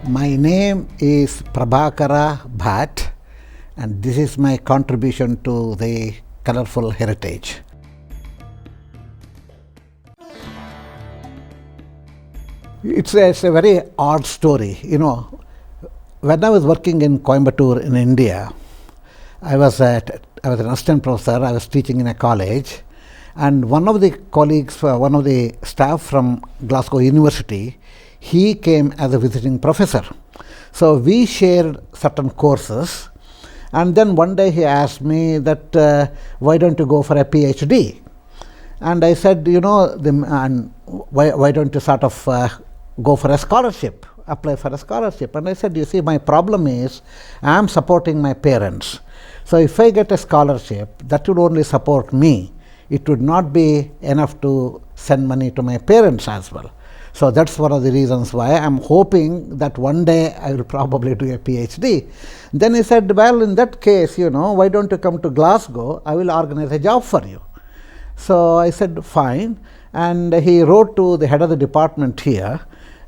My name is Prabhakara Bhatt, and this is my contribution to the Colourful Heritage. It's a very odd story. When I was working in Coimbatore in India, I was an assistant professor. I was teaching in a college, and one of the colleagues, one of the staff from Glasgow University, he came as a visiting professor. So we shared certain courses, and then one day he asked me that why don't you go for a PhD? And I said, why don't you sort of go for a scholarship, apply for a scholarship? And I said, you see, my problem is I am supporting my parents. So if I get a scholarship, that would only support me. It would not be enough to send money to my parents as well. So that's one of the reasons why I'm hoping that one day I will probably do a PhD. Then he said, well, in that case, why don't you come to Glasgow? I will organize a job for you. So I said, fine. And he wrote to the head of the department here,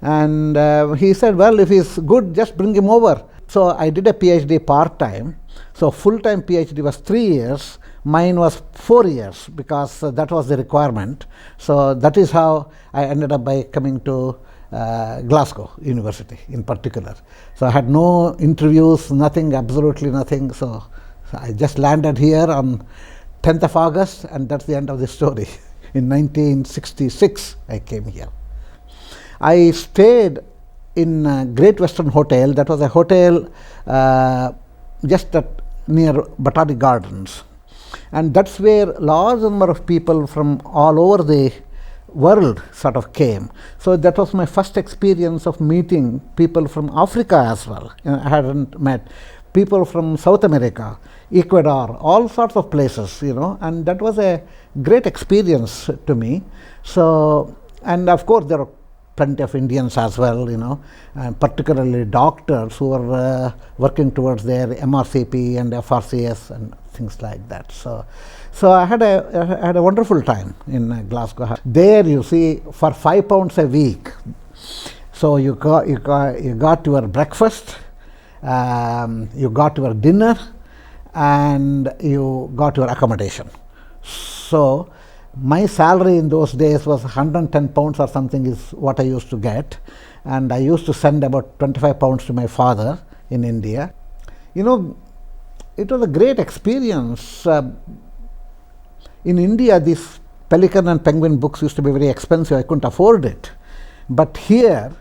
and he said, well, if he's good, just bring him over. So I did a PhD part-time. So full-time PhD was 3 years. Mine was 4 years because that was the requirement. So that is how I ended up by coming to Glasgow University in particular. So I had no interviews, nothing, absolutely nothing. So I just landed here on 10th of August, and that's the end of the story. In 1966, I came here. I stayed in Great Western Hotel. That was a hotel just near Botanic Gardens. And that's where large number of people from all over the world sort of came. So that was my first experience of meeting people from Africa as well. I hadn't met people from South America, Ecuador, all sorts of places, and that was a great experience to me. So, and of course there are plenty of Indians as well, and particularly doctors who are working towards their MRCP and FRCS and things like that. So I had a wonderful time in Glasgow. There, you see, for £5 a week, so you got your breakfast, you got your dinner, and you got your accommodation. So my salary in those days was £110 or something is what I used to get, and I used to send about £25 to my father in India. It was a great experience. In India, these Pelican and Penguin books used to be very expensive. I couldn't afford it. But here,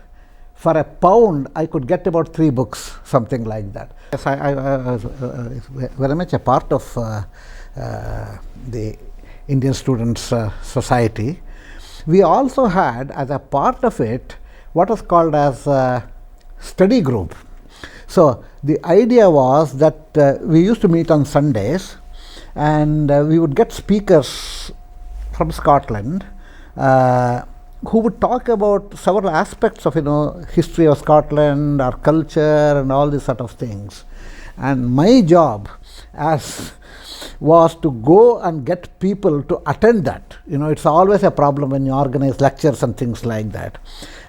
for £1, I could get about 3 books, something like that. Yes, I was very much a part of the Indian Students' Society. We also had, as a part of it, what was called as a study group. So the idea was that we used to meet on Sundays, and we would get speakers from Scotland who would talk about several aspects of history of Scotland, our culture, and all these sort of things. And my job was to go and get people to attend that. It's always a problem when you organize lectures and things like that.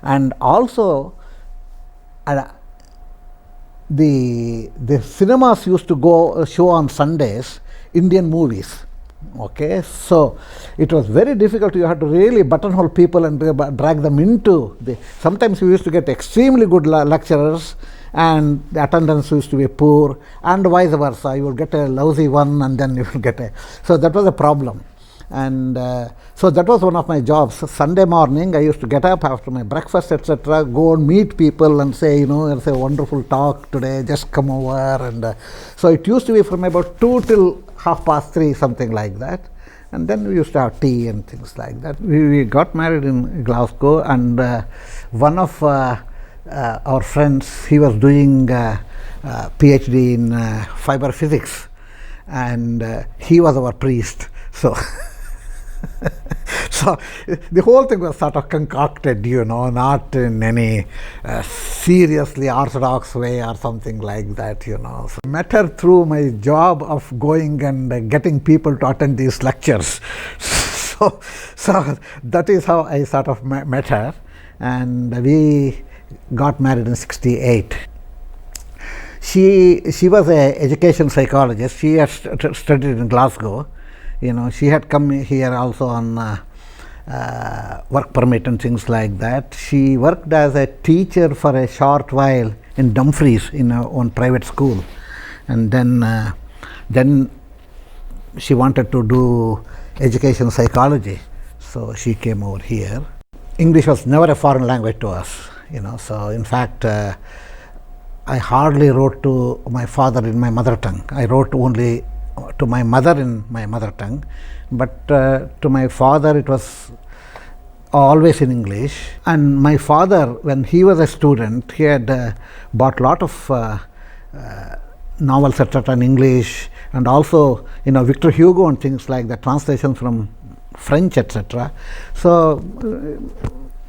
And also, the cinemas used to go show on Sundays Indian movies. Okay, so it was very difficult. You had to really buttonhole people and drag them into sometimes we used to get extremely good lecturers, and the attendance used to be poor, and vice versa. You would get a lousy one, and then you will get so that was a problem. And so that was one of my jobs. Sunday morning, I used to get up after my breakfast, etc., go and meet people and say, there's a wonderful talk today, just come over. And so it used to be from about 2 till 3:30, something like that. And then we used to have tea and things like that. We got married in Glasgow, and one of our friends, he was doing PhD in fiber physics, and he was our priest. So so the whole thing was sort of concocted, not in any seriously orthodox way or something like that, So I met her through my job of going and getting people to attend these lectures. So that is how I sort of met her, and we got married in 68. She was a education psychologist. She had studied in Glasgow. She had come here also on work permit and things like that. She worked as a teacher for a short while in Dumfries in her own private school, and then she wanted to do education psychology, so she came over here. English was never a foreign language to us, so in fact I hardly wrote to my father in my mother tongue. I wrote only to my mother in my mother tongue, but to my father it was always in English. And my father, when he was a student, he had bought a lot of novels, etc., in English, and also Victor Hugo and things like that, translations from French, etc. So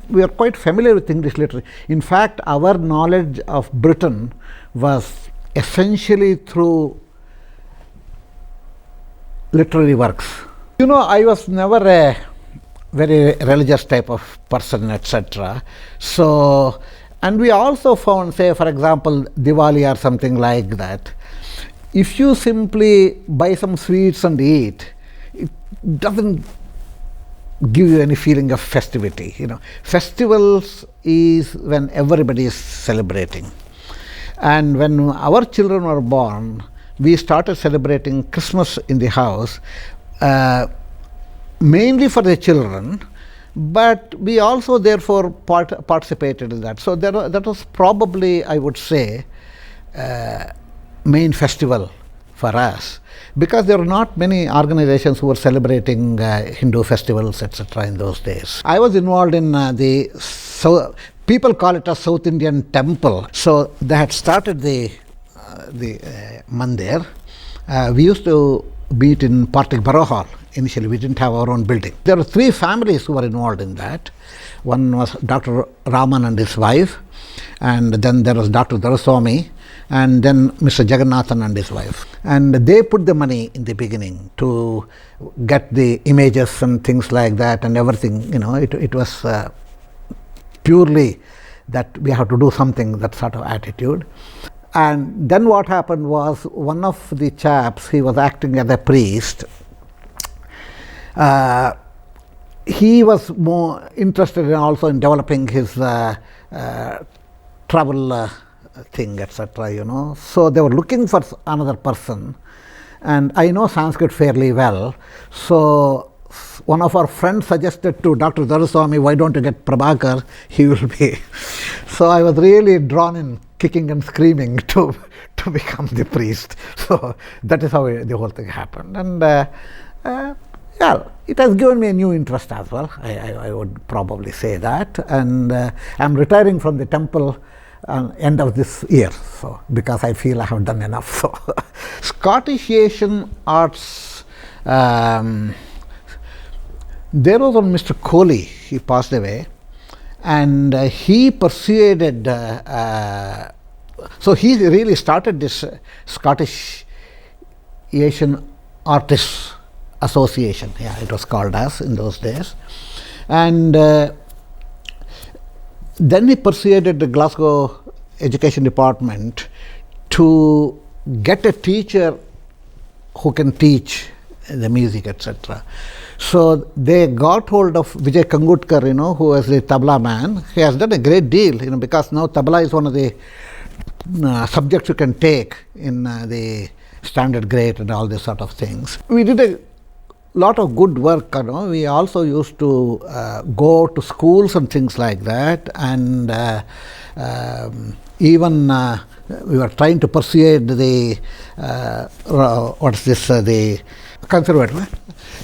we are quite familiar with English literature. In fact, our knowledge of Britain was essentially through literary works. I was never a very religious type of person, etc. So, and we also found, say, for example, Diwali or something like that, if you simply buy some sweets and eat, it doesn't give you any feeling of festivity. Festivals is when everybody is celebrating. And when our children were born, we started celebrating Christmas in the house, mainly for the children, but we also therefore participated in that. So that was probably, I would say, main festival for us, because there were not many organizations who were celebrating Hindu festivals, etc. in those days. I was involved in people call it a South Indian temple. So they had started the mandir. We used to meet in Partick Borough Hall. Initially, we didn't have our own building. There were 3 families who were involved in that. One was Dr. Raman and his wife, and then there was Dr. Daraswamy, and then Mr. Jagannathan and his wife. And they put the money in the beginning to get the images and things like that and everything. It was purely that we have to do something, that sort of attitude. And then what happened was, one of the chaps, he was acting as a priest. He was more interested also in developing his travel thing, etc. So they were looking for another person, and I know Sanskrit fairly well. So one of our friends suggested to Dr. Daraswamy, why don't you get Prabhakara? He will be. So I was really drawn in, kicking and screaming to become the priest. So that is how the whole thing happened. And it has given me a new interest as well. I would probably say that. And I'm retiring from the temple end of this year, so because I feel I have done enough. So Scottish Asian arts, there was one Mr. Coley, he passed away, and he persuaded, so he really started this Scottish Asian Artists Association, it was called as in those days. And then he persuaded the Glasgow Education Department to get a teacher who can teach the music, etc. So they got hold of Vijay Kangutkar, who was the tabla man. He has done a great deal, because now tabla is one of the subjects you can take in the standard grade and all these sort of things. We did a lot of good work. We also used to go to schools and things like that, and even we were trying to persuade the the conservative.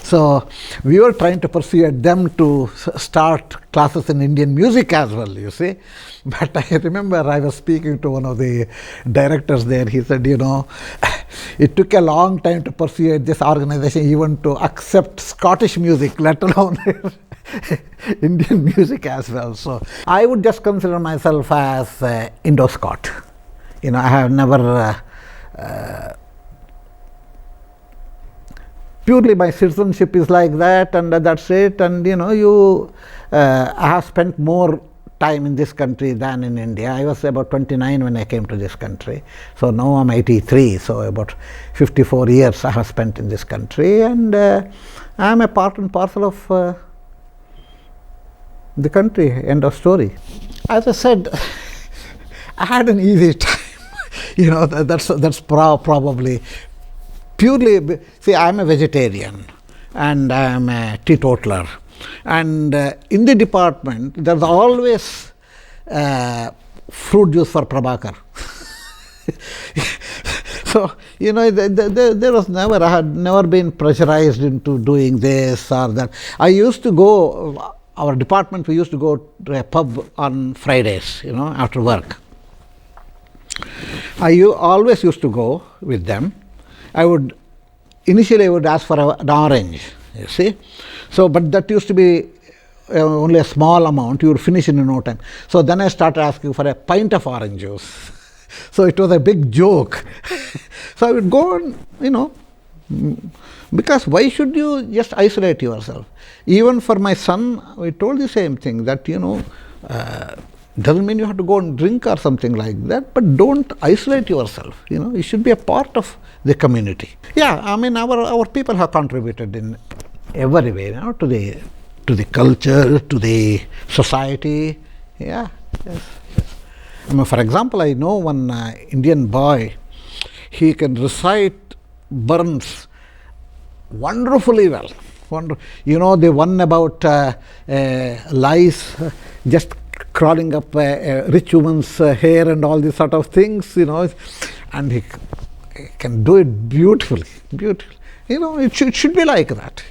So we were trying to persuade them to start classes in Indian music as well, you see. But I remember I was speaking to one of the directors there. He said, it took a long time to persuade this organization even to accept Scottish music, let alone Indian music as well. So I would just consider myself as Indo-Scot. I have never purely my citizenship is like that, and that's it. And I have spent more time in this country than in India. I was about 29 when I came to this country. So now I'm 83. So about 54 years I have spent in this country, and I'm a part and parcel of the country. End of story. As I said, I had an easy time. That's probably purely. See, I'm a vegetarian and I'm a teetotaler. And in the department, there's always fruit juice for Prabhakara. So, there was never, I had never been pressurized into doing this or that. I used to go, our department, we used to go to a pub on Fridays, after work. I always used to go with them. Initially I would ask for an orange, you see. So, but that used to be only a small amount, you would finish in no time. So then I started asking for a pint of orange juice. So it was a big joke. So I would go on, because why should you just isolate yourself? Even for my son, we told the same thing, that, doesn't mean you have to go and drink or something like that, but don't isolate yourself. You should be a part of the community. Yeah, I mean, our people have contributed in every way, to the culture, to the society. Yeah, yes. I mean, for example, I know one Indian boy, he can recite Burns wonderfully well. The one about lice just crawling up a rich woman's hair and all these sort of things, and he can do it beautifully. It should be like that,